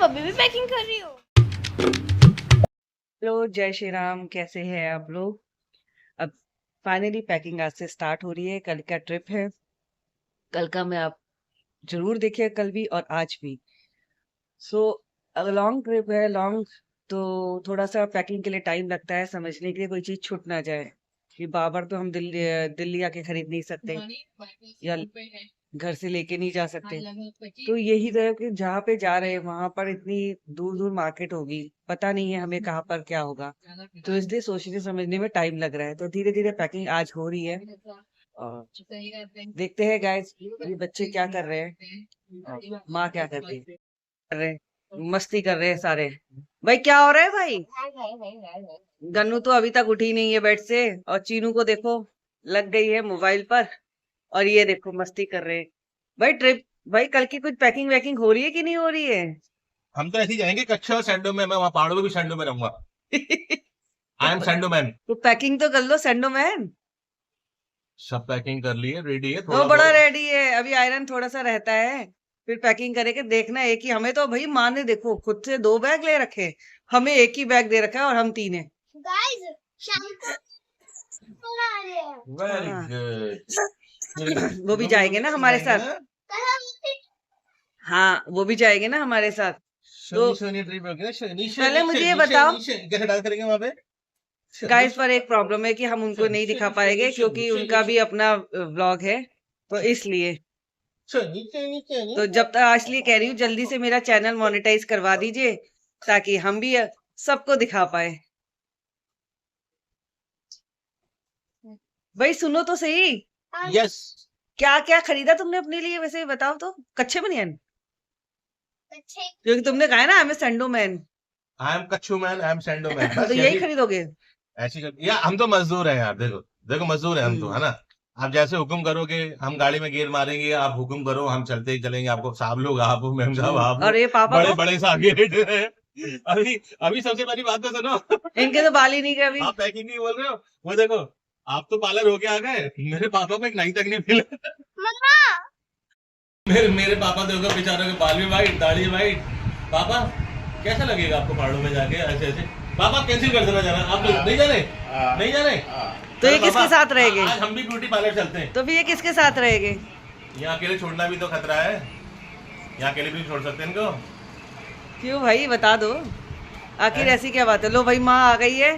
अभी भी पैकिंग कर रही हो? हेलो, जय श्री राम। कैसे हैं आप लोग? अब फाइनली पैकिंग आज से स्टार्ट हो रही है। कल का ट्रिप है। कल का मैं आप जरूर देखिए, कल भी और आज भी। सो लॉन्ग ट्रिप है, लॉन्ग। तो थोड़ा सा पैकिंग के लिए टाइम लगता है, समझने के लिए कोई चीज छूट ना जाए कि बाबर तो हम दिल्ली आके खरीद नहीं सकते या घर से लेके नहीं जा सकते। तो यही तो है कि जहाँ पे जा रहे हैं वहां पर इतनी दूर दूर मार्केट होगी, पता नहीं है हमें कहाँ पर क्या होगा। तो इसलिए सोचने समझने में टाइम लग रहा है। तो धीरे धीरे पैकिंग आज हो रही है और देखते हैं गाइस ये बच्चे क्या कर रहे हैं और माँ क्या कर रहे हैं। मस्ती कर रहे हैं सारे। भाई क्या हो रहा है भाई? गन्नू तो अभी तक उठी नहीं है बेड से, और चीनू को देखो लग गई है मोबाइल पर, और ये देखो मस्ती कर रहे हैं। भाई ट्रिप, भाई कल की कुछ पैकिंग वैकिंग हो रही है कि नहीं हो रही है? हम तो ऐसे ही जाएंगे कच्छ और सैंडो में। मैं वहां पहाड़ों में भी सैंडो में रहूंगा। आई एम सैंडो मैन। तो पैकिंग तो कर लो सैंडो मैन। सब पैकिंग कर ली है, रेडी है। तो थोड़ा बड़ा बहुत रेडी है, अभी आयरन थोड़ा सा रहता है, फिर पैकिंग करेंगे। देखना एक ही, हमें तो भाई माँ ने देखो खुद से 2 बैग ले रखे, हमें एक ही बैग दे रखा है और हम 3 है। गाइस शाम को आ रहे हैं। वेरी हाँ। गुड। वो भी जाएंगे ना हमारे साथ। कल हम हाँ वो भी जाएंगे ना हमारे साथ। शनि शनि ट्रिप हो गया। पहले मुझे ये बताओ कैसे डांस करेंगे वहां पे? गाइस, पर एक प्रॉब्लम है कि हम उनको नहीं दिखा पाएंगे क्योंकि उनका भी अपना व्लॉग है, तो इसलिए। तो जब तक असली कह रही हूँ, जल्दी से मेरा चैनल मोनेटाइज करवा दीजिए ताकि हम भी सबको दिखा पाए। भाई सुनो तो सही, यस। क्या क्या खरीदा तुमने अपने लिए? वैसे बताओ तो। कच्चे बनियान, अच्छे क्योंकि तुमने कहा है ना हमें सैंडो मैन, आई एम कच्छू man, I am sando man. तो बस यही खरीदोगे? ऐसी या हम तो मजदूर हैं यार। देखो देखो मजदूर है हम तो, है ना। आप जैसे हुक्म करोगे हम गाड़ी में गेयर मारेंगे, आप हुक्म करो हम चलते ही चलेंगे। आपको साहब लोग आप हो, मैम साहब आप हो, और ये पापा बड़े को, बड़े से आगे रेट है। अभी अभी सबसे पहली बात तो सुनो। इनके तो बाल ही नहीं गए अभी। आप पैकिंग नहीं बोल रहे हो। वो देखो, आप तो पार्लर होके आ गए, मेरे पापा को एक नाई तक नहीं मिला। मम्मा मेरे पापा देखो बेचारों के बाल भी वाइट, दाढ़ी वाइट। पापा कैसा लगेगा आपको पहाड़ों में जाके ऐसे ऐसे? पापा कैंसिल कर देना जाना। आप नहीं जा रहे? नहीं जा रहे? तो ये चलो किसके पापा, साथ रहेंगे? आज हम भी ब्यूटी पार्लर चलते हैं। तो फिर ये किसके साथ रहेंगे? यहाँ अकेले छोड़ना भी तो खतरा है। यहाँ अकेले भी छोड़ सकते हैं इनको। क्यों भाई बता दो, आखिर ऐसी क्या बात है? लो भाई माँ आ गई है,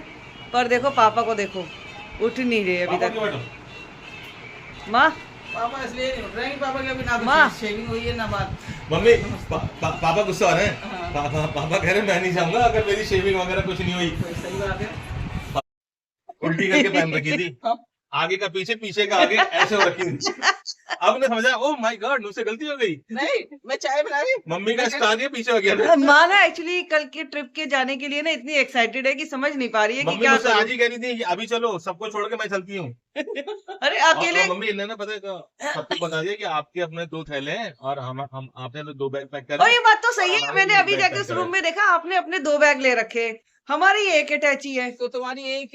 पर देखो पापा को देखो, उठ नहीं रहे अभी पापा तक। क्यों बैठो? माँ, पापा इसलिए नहीं उठ रहे हैं कि पापा की अभी ना माँ। तो शेविंग हुई है ना बात। मम्मी पापा गुस्सा हो रहे हैं। पापा कह रहे हैं मैं नहीं जाऊंगा अगर मेरी शेविंग वगैरह कुछ नहीं हुई। तो सही बात है। उल्टी करके पहन रखी थी, आगे का पीछे, पीछे का आगे, ऐसे हो रखी थी। अब ने समझा, ओ माय गॉड मुझसे गलती हो गई। नहीं मैं चाय बना रही। मम्मी का स्टार ये पीछे हो गया। माँ ना एक्चुअली कल के ट्रिप के जाने के लिए ना इतनी एक्साइटेड है कि समझ नहीं पा रही है कि मम्मी क्या मुझसे आज करूं। ही कह रही थी कि अभी चलो, सबको छोड़ के मैं चलती हूँ। अरे अकेले, और मम्मी इन्होंने पता है सबको बता दिया कि आपके अपने 2 थैले हैं और हम आपने तो 2 बैग पैक कर और ये बात तो सही है, हमारे मैंने एक अभी बैग जाके पैक उस करा रूम है। में देखा आपने अपने 2 बैग ले रखे, हमारी एक अटैची है। तो तुम्हारी एक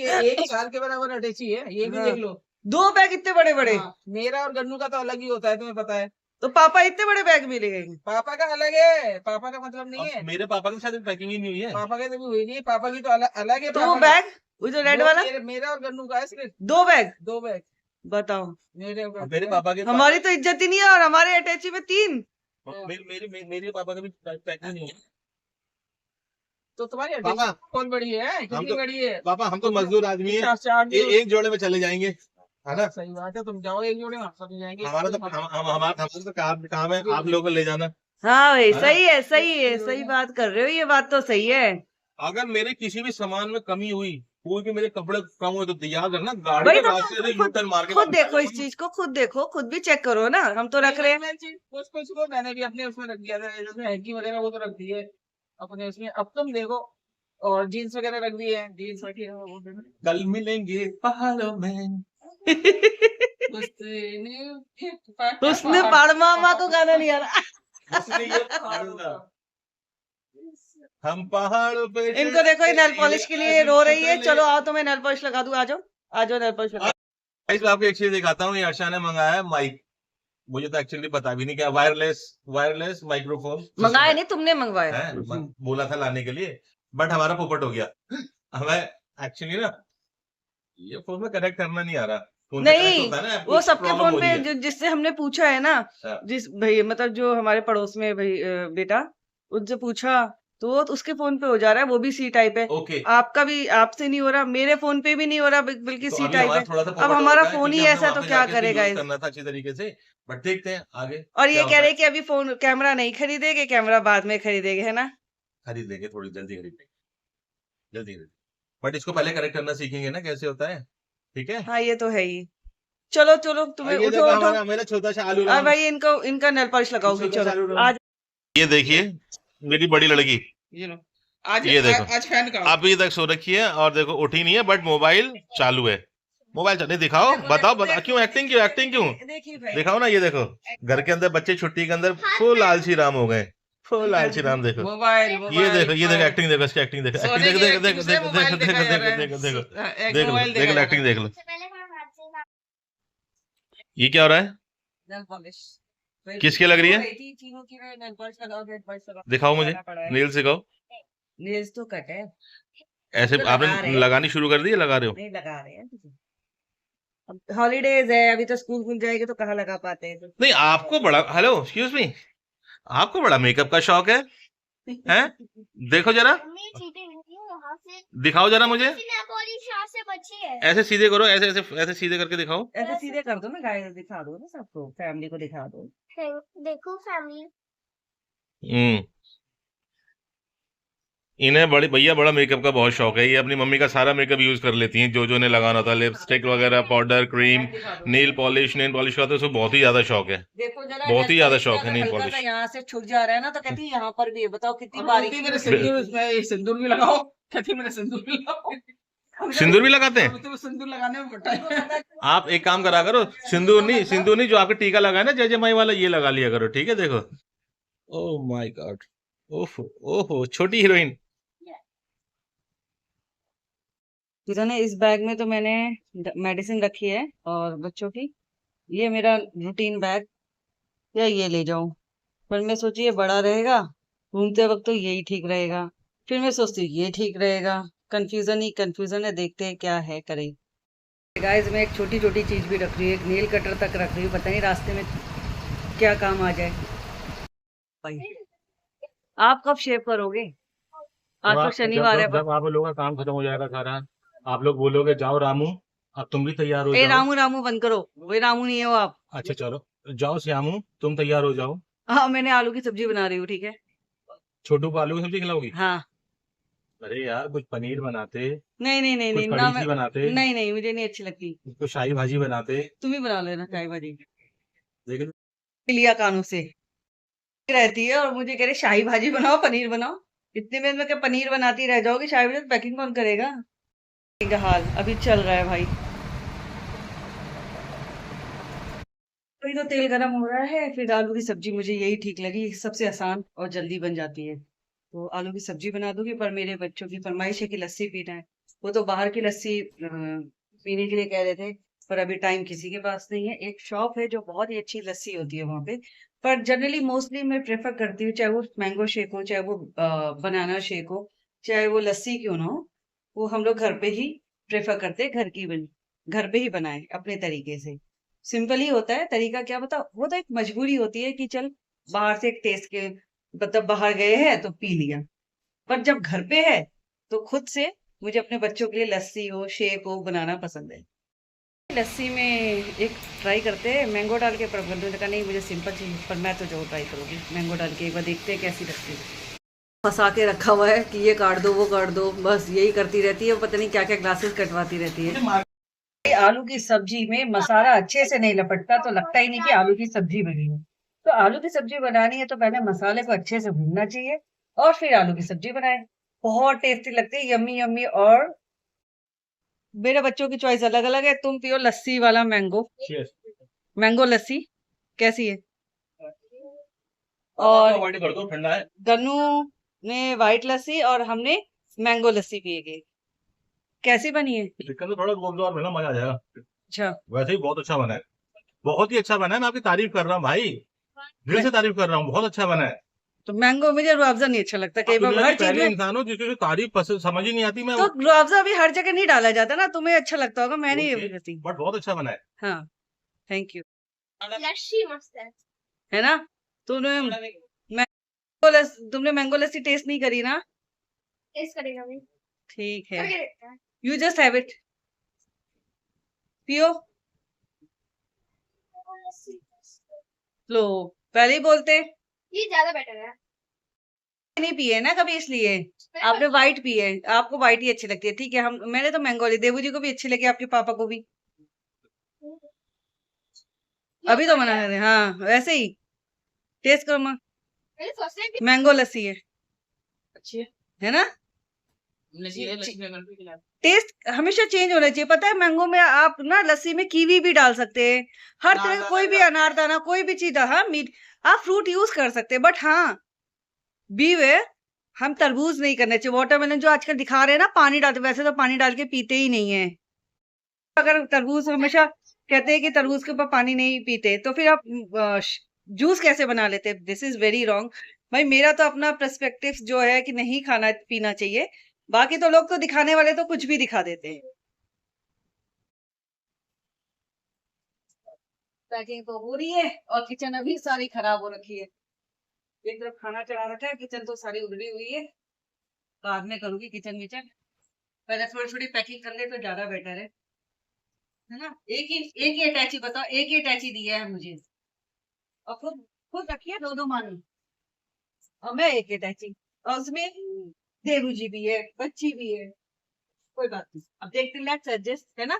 साल के बराबर अटैची है, ये भी हाँ। देख लो। 2 बैग इतने बड़े बड़े। हाँ, मेरा और गन्नू का तो अलग ही होता है, तुम्हें पता है। तो पापा इतने बड़े बैग भी ले गए? पापा का अलग है, पापा का मतलब नहीं है। अब मेरे पापा की शायद पैकिंग ही नहीं हुई है। पापा के तो भी हुई नहीं, पापा की तो अलग है। 2 पापा का। बैग, वो जो रेड दो वाला, मेरा और गन्नू का है सिर्फ 2 बैग। 2 बैग। बताओ, मेरे और अब गन्नू मेरे का। पापा के हमारी तो इज्जत ही नहीं है और हमारे अटैची में 3। मेरे पापा का भी पैकिंग नहीं हुई। तो तुम्हारी पापा, अटैची कौन बड़ी है, हम कितनी तो बड़ी है? पापा हम तो मजदूर आदमी है, चार एक जोड़े में चले जाएंगे, है ना। सही बात है, तुम जाओ एक जोड़े में, हम सब जाएंगे। हमारा तो हमारा तो काम है आप लोगों को ले जाना। हाँ भाई हाँ। सही है, सही है, सही बात कर रहे हो, ये बात तो सही है। अगर मेरे किसी भी सामान में कमी हुई, कोई भी मेरे कपड़े कम हुए, तो याद रखना गाड़ी भाई के तो रास्ते से खुद, U-turn मार के खुद वापस देखो आ इस जाऊंगा। चीज को, खुद देखो, खुद भी चेक करो ना, हम तो रख रहे हैं। कुछ कुछ को मैंने भी अपने उसमें रख दिया था, जिसमें हैंकी वगैरह वो तो रख दी है अपने उसमें। अब तुम देखो, और जीन्स वगैरह रख दी है, जीन्स रखी है वो देखो। कल मिलेंगे पहाड़ों में। उसने पाड़मामा तो गाना नहीं आ रहा। उसने ये पहाड़ों का, हम पहाड़ों पे इनको देखो, ये नेल पॉलिश के लिए रो रही है। चलो आओ, तुम्हें नेल पॉलिश लगा दूं, आ जाओ, आ जाओ नेल पॉलिश लगा। गाइस, मैं आपको एक चीज दिखाता हूँ। ये अर्षा ने मंगाया है माइक। मुझे तो एक्चुअली पता भी नहीं क्या वायरलेस माइक्रोफोन मंगाया नहीं, तुमने मंगवाया। है, बोला था लाने के लिए, बट हमारा पोपट हो गया। हमें एक्चुअली ना ये फोन में कनेक्ट करना नहीं आ रहा। फोन से नहीं, connect होता है ना, वो सबके प्रॉब्लम फोन हो पे रही है। जिससे हमने पूछा है ना, हाँ। जिस भाई मतलब जो हमारे पड़ोस में भाई बेटा, उनसे पूछा तो वो तो उसके फोन पे हो जा रहा है, वो भी सी टाइप है। ओके, आपका भी आपसे नहीं हो रहा, मेरे फोन पे भी नहीं हो रहा, बल्कि तो सी अभी टाइप हमारा है। थोड़ा सा अब पोपट हो हमारा रखा है, फोन ही क्योंकि हमने ऐसा है तो वहाँ पे क्या जाके इसको करेगा यूज इस। करना था अच्छी तरीके से, बट देखते हैं आगे और ये क्या कह होता रहे है। कि अभी फोन कैमरा नहीं खरीदेगे, कैमरा बाद में खरीदेगे, है ना। खरीद लेंगे, थोड़ी जल्दी खरीद लेंगे, जल्दी खरीद, बट इसको पहले करेक्ट करना सीखेंगे ना कैसे होता है, ठीक है। हाँ ये तो है ही। चलो चलो और तुम्हें ये उठो देखो उठो। हमारा मेरा छोटा सा आलू और राम, भाई इनको इनका नेल पॉलिश लगाओगी, छोटा सा चलो आलू राम। आज। ये देखिए मेरी बड़ी लड़की, ये लो, आज ये देखो। आज फैन का अभी तक सो रखी है और देखो उठी नहीं है, बट मोबाइल चालू है। मोबाइल चले दिखाओ, देखो, बताओ देखो, बताओ, देखो, क्यों एक्टिंग, क्यों एक्टिंग क्यों देखिए भाई, दिखाओ ना। ये देखो घर के अंदर बच्चे छुट्टी के अंदर फुल आलसी राम हो गए, फुल आलसी राम। देखो मोबाइल ये मोबाइल देखो, ये देखो एक्टिंग देखो, इसकी एक्टिंग देखो, सोने एक्टिंग की देखो, देखो acting से देखो मोबाइल देखो देखा जा देखो रहा है। देखो देखो एक देख लो मोबाइल देख देखा लो जा एक्टिंग रहा है। देख लो। सबसे पहले हम हाथ से ना ये क्या हो रहा है, नेल पॉलिश किसकी लग रही है? तीनों की नेल पॉलिश लगाओ, नेल पॉलिश लगाओ। दिखाओ मुझे, नील सिखाओ। नेल्स तो कट है, ऐसे तो लगा रहे आपने हैं। लगानी शुरू कर दी है, लगा रहे हो? नहीं लगा रहे हैं तुझे। अब हॉलीडेज है, अभी तो स्कूल खुल जाएंगे तो कहाँ लगा पाते हैं। नहीं आपको बड़ा, हेलो एक्सक्यूज मी, आपको बड़ा मेकअप का शौक है, हैं? देखो जरा, मम्मी चीटिंग हुई है वहां से। दिखाओ जरा मुझे। नेल पॉलिश यहाँ से बची है। ऐसे सीधे करो, ऐसे ऐसे ऐसे सीधे करके दिखाओ। ऐसे सीधे कर दो ना, गाइस दिखा दो ना सबको, फैमिली को दिखा दो। देखो फैमिली। हम्म, इन्हें बड़ी भैया बड़ा मेकअप का बहुत शौक है, ये अपनी मम्मी का सारा मेकअप यूज कर लेती हैं, जो ने लगाना था, लिपस्टिक वगैरह, पाउडर, क्रीम, नेल पॉलिश का तो इसको बहुत ही ज्यादा शौक है, देखो जरा, बहुत ही नेल ज्यादा पॉलिश शौक का है नेल हल्का पॉलिश। सा यहाँ से छूट जा रहा है ना, तो कहती है यहाँ पर भी है, बताओ कितनी और बारीक बोलती मेरे सिंदूर इसमें, ये सिंदूर भी लगाओ, कहती मेरे सिंदूर भी लगाओ। सिंदूर भी लगाते हैं बोलती मैं सिंदूर लगाने में बटा है। आप? एक काम करा करो, सिंदूर नहीं, जो आपका टीका लगा है ना जय जय माई वाला, ये लगा लिया करो, ठीक है। देखो, ओह माय गॉड, ओहो ओहो, छोटी हीरोइन। तो ना इस बैग में तो मैंने मेडिसिन रखी है और बच्चों की, ये मेरा रूटीन बैग, या ये ले जाऊं, पर मैं सोची ये बड़ा रहेगा, घूमते वक्त तो यही ठीक रहेगा, फिर मैं सोचती हूँ ये ठीक रहेगा, कंफ्यूजन ही कंफ्यूजन है, देखते हैं क्या है करें। गाइस मैं एक छोटी छोटी चीज भी रख रही हूँ, एक नेल कटर तक रख रही हूँ, पता नहीं रास्ते में क्या काम आ जाए। भाई आप कब शेव करोगे? आज तो शनिवार है। जब आप लोगों का काम खत्म हो जाएगा सारा, आप लोग बोलोगे जाओ रामू, अब तुम भी तैयार हो ए जाओ। रामू रामू बंद करो, वो रामू नहीं है वो आप। अच्छा चलो जाओ श्यामू, तुम तैयार हो जाओ। हाँ मैंने आलू की सब्जी बना रही हूँ, ठीक है। छोटू को आलू की सब्जी खिलाओगी? हाँ। अरे यार कुछ पनीर बनाते, नहीं नहीं नहीं कुछ नहीं कड़ी ना, सी मैं बनाते, नहीं नहीं, मुझे नहीं अच्छी लगती, कुछ शाही भाजी बनाते। तुम ही बना लेना चाय भाजी। लेकिन लिया कानों से रहती है और मुझे कह रहे शाही भाजी बनाओ, पनीर बनाओ, इतने में क्या पनीर बनाती रह जाओगी, शाही भाजी पैकिंग कौन करेगा। का हाल अभी चल रहा है भाई, अभी तो तेल गरम हो रहा है, फिर आलू की सब्जी मुझे यही ठीक लगी, सबसे आसान और जल्दी बन जाती है, तो आलू की सब्जी बना दूंगी। पर मेरे बच्चों की फरमाइश है कि लस्सी पीना है, वो तो बाहर की लस्सी पीने के लिए कह रहे थे, पर अभी टाइम किसी के पास नहीं है। एक शॉप है जो बहुत ही अच्छी लस्सी होती है वहां पे, पर जनरली मोस्टली मैं प्रेफर करती हूँ, चाहे वो मैंगो शेक हो, चाहे वो बनाना शेक हो, चाहे वो लस्सी क्यों ना हो, वो हम लोग घर पे ही प्रेफर करते हैं, घर पे ही बनाए अपने तरीके से। सिंपल ही होता है तरीका, क्या बता, वो तो एक मजबूरी होती है कि चल बाहर से एक टेस्ट के मतलब बाहर गए हैं तो पी लिया, पर जब घर पे है तो खुद से मुझे अपने बच्चों के लिए लस्सी हो, शेक हो बनाना पसंद है। लस्सी में एक ट्राई करते हैं मैंगो डाल के, पर बंधु ने कहा नहीं मुझे सिंपल चाहिए, पर मैं तो जरूर ट्राई करूंगी मैंगो डाल के, एक बार देखते हैं कैसी लगती है। फंसा के रखा हुआ है कि ये काट दो वो काट दो, बस यही करती रहती है, पता नहीं क्या क्या ग्लासेस कटवाती रहती है। आलू की सब्जी में मसाला अच्छे से नहीं लपटता तो लगता ही नहीं कि आलू की सब्जी बनी है। तो आलू की सब्जी बनानी है तो पहले मसाले को अच्छे से भूनना चाहिए और फिर आलू की सब्जी बनाए, बहुत टेस्टी लगती है, यम्मी यम्मी। और मेरे बच्चों की चॉइस अलग अलग है, तुम पियो लस्सी वाला मैंगो लस्सी कैसी है, और कर दो, ठंडा है। गन्नू ने व्हाइट लस्सी और हमने मैंगो लस्सी पिएगी, कैसी बनी है? चिकन तो थोड़ा गोल और ना मजा आ जाएगा, अच्छा वैसे ही बहुत अच्छा बना है, बहुत ही अच्छा बना है, मैं आपकी तारीफ कर रहा हूँ भाई, दिल से तारीफ कर रहा हूँ, बहुत अच्छा बना है। तो मैंगो, मुझे रुअफ़ज़ा नहीं अच्छा लगता, कई आप बार दुनिया हर की चीज पहली में। इंसान हो जिसको तारीफ पसंद समझ ही नहीं आती। मैं तो रुअफ़ज़ा भी हर जगह नहीं डाला जाता ना, तुम्हें अच्छा लगता होगा, मैं नहीं ओके, करती। बट बहुत अच्छा बना है। हाँ, थैंक यू। लस्सी मस्त है। है ना? तुमने मैंगो लस्सी टेस्ट नहीं करी ना? टेस्ट करेगा भी। ठीक है, करके देखते हैं। यू जस्ट हैव इट, पियो। लो, पहले ही बोलते। ये ज्यादा बेटर है। नहीं पिए ना कभी, इसलिए आपने व्हाइट पी है, आपको व्हाइट ही अच्छी लगती है, ठीक है। मैंने तो मैंगो ली, देवू जी को भी अच्छी लगी, आपके पापा को भी। अभी तो मना कर रहे हैं, हाँ वैसे ही टेस्ट करो माँ, मैंने फर्स्ट टाइम मैंगो लस्सी अच्छी है। है ना? लस्सी है, लस्सी में गलती खिला। टेस्ट हमेशा चेंज होना चाहिए, पता है? मैंगो में आप ना लस्सी में कीवी भी डाल सकते हैं, हर तरह का, कोई भी अनारदाना, कोई भी चीज, हाँ मीट, आप फ्रूट यूज कर सकते हैं, बट हाँ बी वे, हम तरबूज नहीं करने चाहिए। वाटरमेलन जो आजकल दिखा रहे हैं ना, पानी डालते, वैसे तो पानी डाल के पीते ही नहीं है। अगर तरबूज, हमेशा कहते हैं कि तरबूज के ऊपर पानी नहीं पीते, तो फिर आप जूस कैसे बना लेते? दिस इज वेरी रॉन्ग भाई। मेरा तो अपना पर्सपेक्टिव जो है कि नहीं खाना पीना चाहिए, बाकी तो लोग तो दिखाने वाले तो कुछ भी दिखा देते हैं। पैकिंग तो हो रही है और किचन अभी सारी खराब हो रखी है। एक तरफ खाना चढ़ा रखा है, किचन तो सारी उधड़ी हुई है, बाद में करूंगी किचन विचन, पहले थोड़ी थोड़ी पैकिंग कर ले तो ज्यादा बेटर है ना? एक ही अटैची, बताओ, एक ही अटैची दिया है मुझे, और खुद खुद रखिए दो मानी, और मैं एक अटैची, और उसमें देवू जी भी है, बच्ची भी है, कोई बात नहीं, अब देखते, लेट्स एडजस्ट, है ना?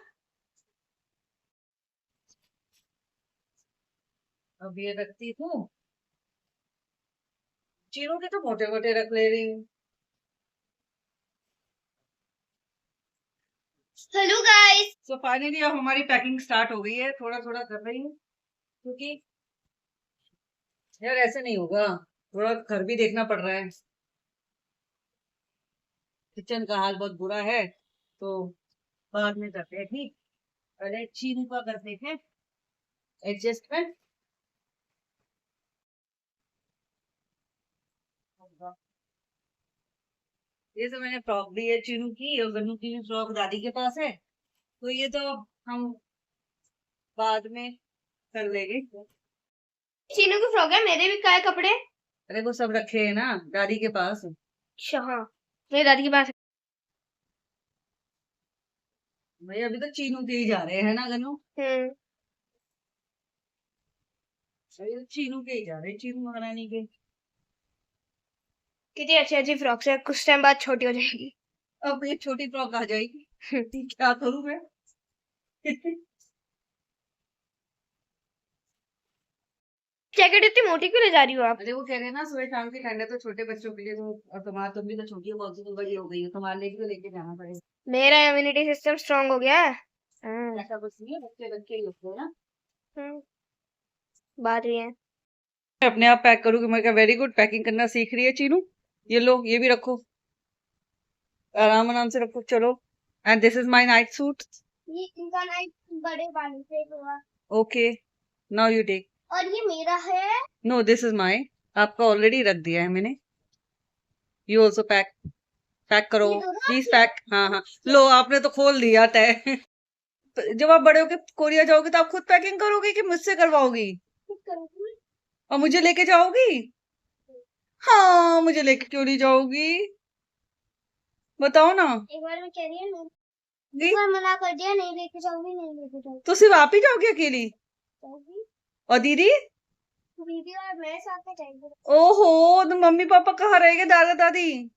अब ये रखती हूँ, चीरों के तो मोटे मोटे रख ले रही हूँ। Hello guys. सो फाइनली अब हमारी पैकिंग स्टार्ट हो गई है, थोड़ा थोड़ा कर रही हूँ, क्योंकि यार ऐसे नहीं होगा, थोड़ा घर भी देखना पड़ रहा है, किचन का हाल बहुत बुरा है, तो बाद में करते हैं, ठीक? पहले चीनू का करते हैं एडजस्टमेंट। ये तो मैंने फ्रॉक दी है चीनू की, और गन्नू की भी फ्रॉक दादी के पास है, तो ये तो हम बाद में कर लेंगे। चीनू की फ्रॉक है, मेरे भी काय कपड़े। अरे वो सब रखे हैं ना दादी के पास। अच्छा हाँ, मेरी दादी के पास। भाई अभी तो चीनू के ही जा रहे हैं ना गन्नू, अभी तो चीनू के ही जा रहे हैं, चीनू महारानी के। कितनी अच्छी अच्छी फ्रॉक्स है, कुछ टाइम बाद छोटी हो जाएगी। अब ये छोटी फ्रॉक आ जाएगी, क्या करूं मैं? जैकेट इतनी मोटी क्यों ले जा रही हो आप? अरे वो कह रहे हैं ना सुबह शाम की ठंड है तो छोटे बच्चों के लिए, तो और तुम भी तो छोटी हो, बहुत बड़ी हो गई हो, तुम्हारे लिए भी तो लेके जाना पड़ेगा। मेरा इम्यूनिटी सिस्टम स्ट्रांग हो गया है। ऐसा कुछ नहीं है, बच्चे बच्चे ही होते हैं ना। बात भी है। मैं अपने आप पैक करूंगी, मैं क्या वेरी गुड, पैकिंग करना सीख रही है चीनू। ये लो, ये भी रखो, आराम आराम से रखो, चलो। And this is my night suit. ये इनका नाइट बड़े वाले से हुआ। Okay, now you take. और ये मेरा है। नो दिस इज माय, आपका ऑलरेडी रख दिया है मैंने। यू ऑल्सो पैक, पैक करो ये दोनों प्लीज, पैक। हाँ हाँ, लो आपने तो खोल दिया तय। जब आप बड़े होके कोरिया जाओगे तो आप खुद पैकिंग करोगी कि मुझसे करवाओगी? खुद करूंगी। और मुझे लेके जाओगी? हाँ, मुझे लेके क्यों नहीं जाओगी, बताओ ना। एक बार मैं कह रही हूँ नहीं? एक बार मना कर दिया, नहीं लेके जाऊंगी, नहीं लेके जाऊंगी। तो सिर्फ आप ही जाओगी अकेली? जाऊंगी। और दीदी? दीदी और मैं साथ में जाएंगे। ओहो, तो मम्मी पापा कहाँ रहेंगे, दादा दादी?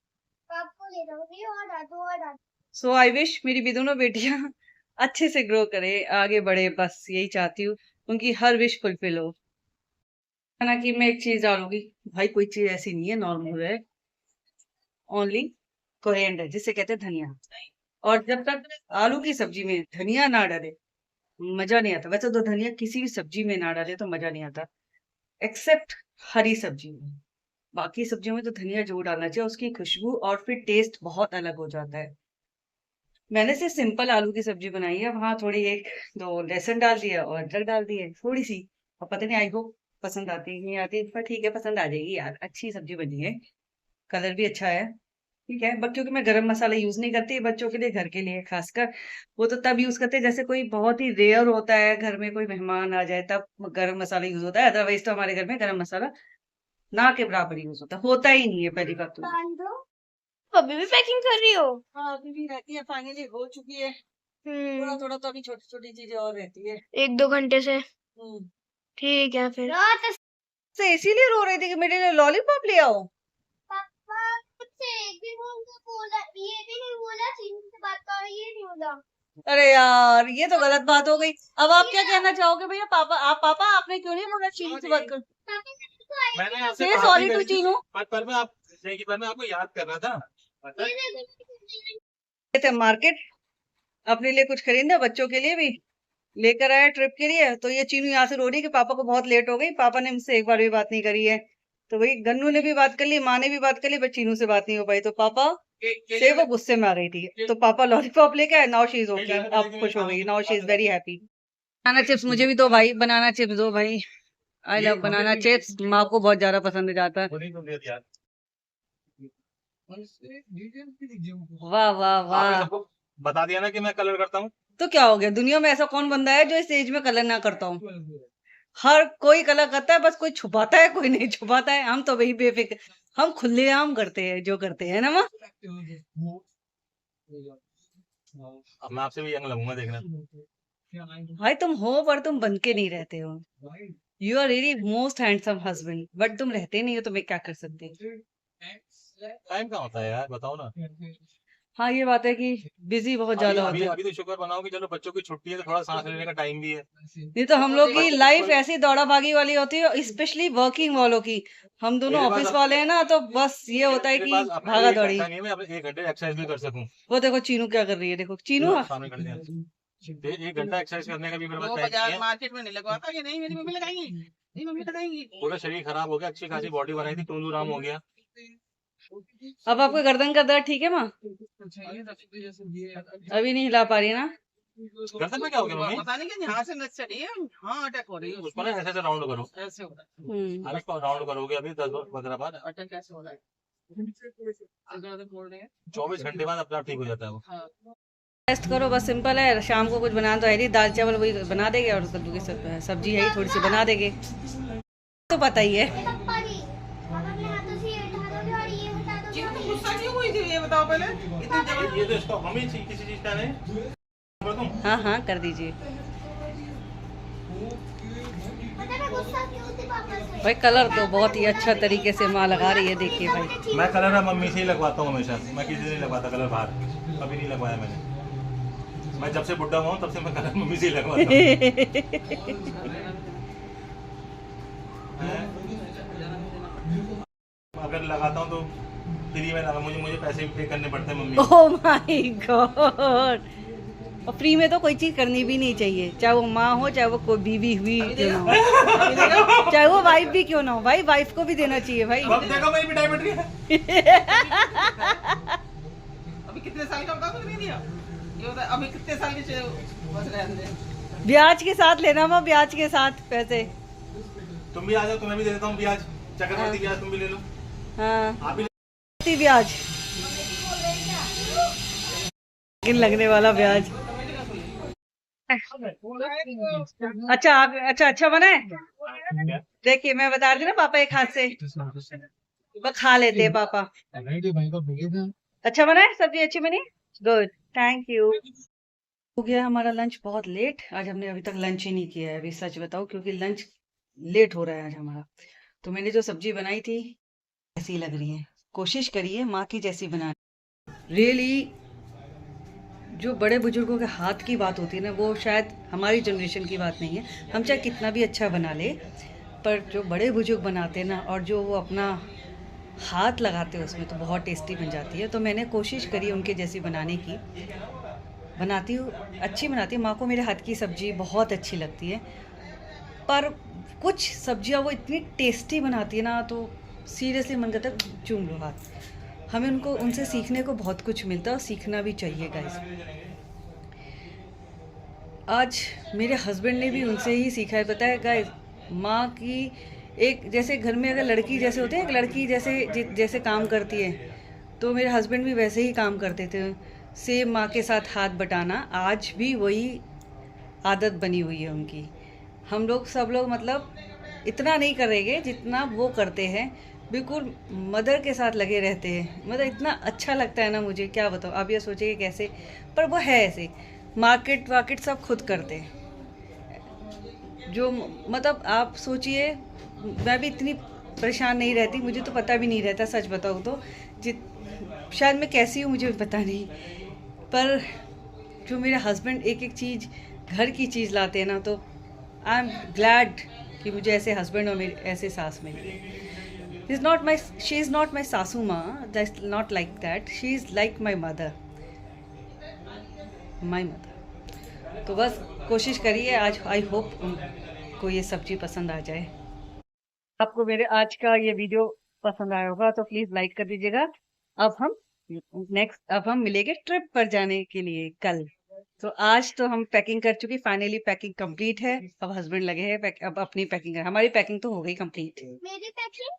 आपको ले जाऊंगी और दादू और दादी। सो आई विश मेरी भी दोनों बेटियां अच्छे से ग्रो करे, आगे बढ़े, बस यही चाहती हूँ, उनकी हर विश फुलफिल हो। ना कि मैं एक चीज डालूंगी, भाई कोई चीज ऐसी नहीं है, नॉर्मल है, ओनली कोरिएंडर जिसे कहते हैं धनिया। और जब तक आलू की सब्जी में धनिया ना डाले मजा नहीं आता। वैसे तो धनिया किसी भी सब्जी में ना डाले तो मजा नहीं आता, एक्सेप्ट हरी सब्जी में। बाकी सब्जियों में तो धनिया जरूर डालना चाहिए, उसकी खुशबू और फिर टेस्ट बहुत अलग हो जाता है। मैंने सिर्फ सिंपल आलू की सब्जी बनाई है। वहाँ थोड़ी एक दो लहसुन डाल दिया और अदरक डाल दिए थोड़ी सी। और पता नहीं आई होप पसंद आती है नहीं आती, पर ठीक है पसंद आ जाएगी यार, अच्छी सब्जी बनी है, कलर भी अच्छा है। ठीक है, बट क्योंकि मैं गरम मसाला यूज नहीं करती बच्चों के लिए, घर के लिए खासकर, वो तो तब यूज करते हैं जैसे कोई बहुत ही रेयर होता है, घर में कोई मेहमान आ जाए तब गरम मसाला यूज होता है, अदरवाइज तो हमारे घर में गरम मसाला ना के बराबर यूज होता ही नहीं है पहली बात तो। बांध दो। अभी भी पैकिंग कर रही हो? हाँ अभी भी रहती है, फाइनली हो चुकी है। थोड़ा थोड़ा तो अभी छोटी छोटी चीजें और रहती है। 1-2 घंटे से। हम्म। ठीक है फिर। तो इसीलिए रो रही थी कि मेरे लिए लॉलीपॉप ले आओ। पापा मुझसे एक भी बोला, ये भी नहीं बोला, चीनी से बात करो, ये नहीं बोला। अरे यार ये तो गलत बात हो गई। अब आप क्या कहना चाहोगे भैया? पापा आपने क्यों नहीं बोला चीनू से बात कर? मैंने आपसे से बात सॉरी नहीं टू करी थी, चीनू। पर मैं आपको याद कर रहा था। पता है? थे मार्केट अपने लिए कुछ खरीदना, बच्चों के लिए भी लेकर आया ट्रिप के लिए। तो ये चीनू यहाँ से रो रही है कि पापा को बहुत लेट हो गई, पापा ने मुझसे एक बार भी बात नहीं करी है। तो वही गन्नू ने भी बात कर ली, माँ ने भी बात कर ली, बट चीनू से बात नहीं हो पाई। तो पापा से वो गुस्से में आ गई थी, तो पापा लॉलीपॉप लेके आए। नाउ शी इज ओके, अब खुश हो गई, now she is very happy. Banana chips मुझे भी दो भाई, बनाना चिप्स दो भाई, आई लव बनाना चिप्स। माँ को बहुत ज्यादा पसंद जाता है। वो नहीं तुम दे दिया। वाह वाह वाह। आपने सबको बता दिया ना कि मैं कलर करता हूँ। तो क्या हो गया, दुनिया में ऐसा कौन बंदा है जो इस एज में कलर ना करता हूँ? हर कोई कलर करता है, बस कोई छुपाता है कोई नहीं छुपाता है। हम तो वही बेफिक्र, हम खुलेआम करते हैं जो करते हैं ना माँ। अब मैं आपसे भी यंग लगूंगा देखना। भाई तुम हो पर तुम बन के नहीं रहते हो। You are really most handsome husband, but तुम रहते नहीं हो तो मैं क्या कर सकती हूँ। टाइम कहाँ होता है यार, बताओ ना। हाँ ये बात है कि बिजी बहुत ज्यादा अभी होते हैं। अभी तो शुक्र बनाओ कि चलो बच्चों की छुट्टी है तो थोड़ा सांस लेने का टाइम भी है। नहीं तो हम लोग की लाइफ ऐसी दौड़ा भागी वाली होती है, स्पेशली वर्किंग वालों की। हम दोनों मेरे पास ऑफिस वाले हैं ना, तो बस ये होता है मेरे कि पास अपना भागा एक दौड़ी। घंटा नहीं है, मैं अपने 1 घंटे एक्सरसाइज भी कर सकूं। वो देखो चीनू क्या कर रही है, देखो चीनू। सामने खड़े हैं। 1 घंटा एक्सरसाइज करने का भी मेरे वो पास टाइम बाजार नहीं है। मार्केट में नहीं लगवाता कि नहीं मेरी मम्मी लगाएंगी, नहीं मम्मी लगाएंगी। पूरा शरीर खराब हो गया, अच्छी खासी बॉडी बनाई थी, टूंदू राम हो गया। अब आपको गर्दन का दर्द ठीक है माँ? अभी नहीं हिला पा रही है ना? गर्दन में क्या हो गया मम्मी? पता नहीं कि यहाँ से नस चढ़ी है, हाँ अटैक हो रही है उसको ना ऐसे राउंड करो। ऐसे हो रहा हम्म। अरे राउंड करोगे अभी 10-15 बार, है, अटैक ऐसे हो रहा है, गर्दन बोल रहे हैं। 24 घंटे बाद अपने आप ठीक हो जाता है वो। हाँ टेस्ट करो, बस सिंपल है। शाम को कुछ बनाना तो है नहीं, दाल चावल वही बना देंगे और कद्दू की सब्जी है ही, थोड़ी सी बना देंगे, तो पता ही है। पापा जी, आप अपने हाथों से ये उठा दोगे और ये हटा दोगे। जी तो गुस्सा क्यों हुई थी ये बताओ पहले, इतनी जबरदस्त। ये तो इसको मम्मी किसी चीज का नहीं कर दूं? हाँ हाँ कर दीजिए पता है मैं गुस्सा क्यों थी पापा से? भाई। कलर तो बहुत ही अच्छा तरीके से माँ लगा रही है, देखिए भाई। मैं कलर ना मम्मी से ही लगवाता हूँ हमेशा, मैं किसी से नहीं लगवाता कलर बाहर, कभी नहीं लगवाया मैंने। मैं जब से बुढ़ा हुआ हूँ तब से मैं कलर मम्मी से ही लगवाता हूँ। अगर लगाता हूँ तो फ्री में लगा, मुझे पैसे पे करने पड़ते हैं मम्मी। Oh my God. और फ्री में तो कोई चीज करनी भी नहीं चाहिए, चाहे वो माँ हो, चाहे वो कोई बीवी हुई क्यों ना हो, चाहे वो वाइफ भी क्यों ना हो भाई, वाइफ को भी देना चाहिए भाई। अब देखो मेरी मिठाई बट रही है। अभी कितने साल का बता, नहीं दिया ये बता, अभी कितने साल के बस रहने दे। ब्याज के साथ लेना माँ, ब्याज के साथ पैसे। तुम भी आ जाओ, तुम्हें भी दे देता हूँ ब्याज, चक्रवर्ती ब्याज तुम भी ले लो। हाँ आप भी ब्याज, लेकिन लगने वाला ब्याज। अच्छा अच्छा बना है। देखिए मैं बता रही हूँ ना, पापा एक हाथ से वो खा लेते हैं पापा। अच्छा बना है, सब्जी अच्छी बनी, गुड, थैंक यू। हो गया हमारा लंच बहुत लेट, आज हमने अभी तक लंच ही नहीं किया है, अभी सच बताओ, क्योंकि लंच लेट हो रहा है आज हमारा। तो मैंने जो सब्जी बनाई थी ऐसी लग रही है, कोशिश करिए माँ की जैसी बनाने। रियली जो बड़े बुजुर्गों के हाथ की बात होती है ना, वो शायद हमारी जनरेशन की बात नहीं है। हम चाहे कितना भी अच्छा बना ले, पर जो बड़े बुजुर्ग बनाते हैं ना, और जो वो अपना हाथ लगाते हैं उसमें, तो बहुत टेस्टी बन जाती है। तो मैंने कोशिश करी उनके जैसी बनाने की, बनाती हूँ, अच्छी बनाती हूँ। माँ को मेरे हाथ की सब्जी बहुत अच्छी लगती है, पर कुछ सब्जियाँ वो इतनी टेस्टी बनाती है ना, तो सीरियसली मन करता है चूम लो हाथ। हमें उनसे सीखने को बहुत कुछ मिलता है और सीखना भी चाहिए गाइस। आज मेरे हस्बैंड ने भी उनसे ही सीखा है। पता है गाइस, माँ की एक जैसे घर में अगर लड़की जैसे होते हैं, एक लड़की जैसे काम करती है, तो मेरे हस्बैंड भी वैसे ही काम करते थे। सेम माँ के साथ हाथ बटाना आज भी वही आदत बनी हुई है उनकी। हम लोग सब लोग मतलब इतना नहीं करेंगे जितना वो करते हैं, बिल्कुल मदर के साथ लगे रहते हैं। मतलब इतना अच्छा लगता है ना मुझे, क्या बताऊँ। आप ये सोचिए कैसे, पर वो है ऐसे। मार्केट वार्केट सब खुद करते हैं। जो मतलब आप सोचिए, मैं भी इतनी परेशान नहीं रहती, मुझे तो पता भी नहीं रहता सच बताऊँ तो। जित शायद मैं कैसी हूँ मुझे पता नहीं, पर जो मेरे हस्बैंड एक एक चीज़ घर की चीज़ लाते हैं ना, तो आई एम ग्लैड कि मुझे ऐसे हस्बैंड और मेरी ऐसे सास मिली। शी इज़ नॉट माई सासू माँ, that's not like that, she is like my mother. तो बस कोशिश करिए, आज आई होप उनको ये सब्जी पसंद आ जाए। आपको मेरे आज का ये वीडियो पसंद आया होगा तो प्लीज लाइक कर दीजिएगा। अब हम मिलेंगे ट्रिप पर जाने के लिए कल। तो आज तो हम पैकिंग कर चुकी, फाइनली पैकिंग कंप्लीट है। अब हस्बैंड लगे हैं अब अपनी पैकिंग कर, हमारी पैकिंग तो हो गई कंप्लीट। मेरी पैकिंग